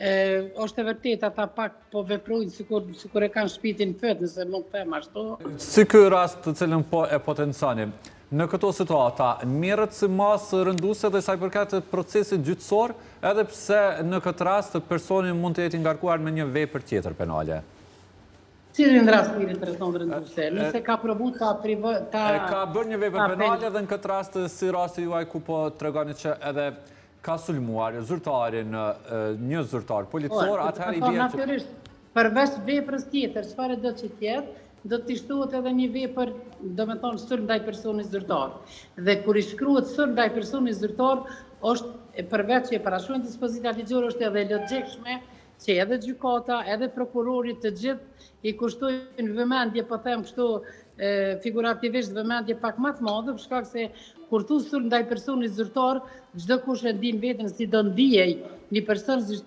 është e vërtet ata pak po veprojnë sikur e kanë shpitin fët, nëse mund të them ashtu. Si ky rast të cilën po e potenconi, në këto situata merret si masë rënduese dhe sa i përket procesit gjyqësor, edhe pse në këtë rast personi mund të jetë ngarkuar me një vepër tjetër penale? Cilin rast mirë të rëndon rënduse? Nëse ka provu ta ka bërë një vepër penale dhe në këtë rast si rasti juaj ku po tregoni që edhe ka sulmuar zyrtarin, një zyrtar policor, atëherë i vjen që natyrisht përveç veprës tjetër, çfarë do të jetë, do të shtohet edhe një vepër, domethënë sulm ndaj personit zyrtar. Dhe kur i shkruhet sulm ndaj personit zyrtar, është përveç që e parashkruan dispozita ligjore, është edhe logjikshme që edhe gjykata, edhe prokurorit të gjithë i kushtojnë vëmendje, po them kështu figurativisht vëmendje pak më të madhe, për shkak se kur thu sulm ndaj personit zyrtar, çdo kush e ndin veten si do ndiej një person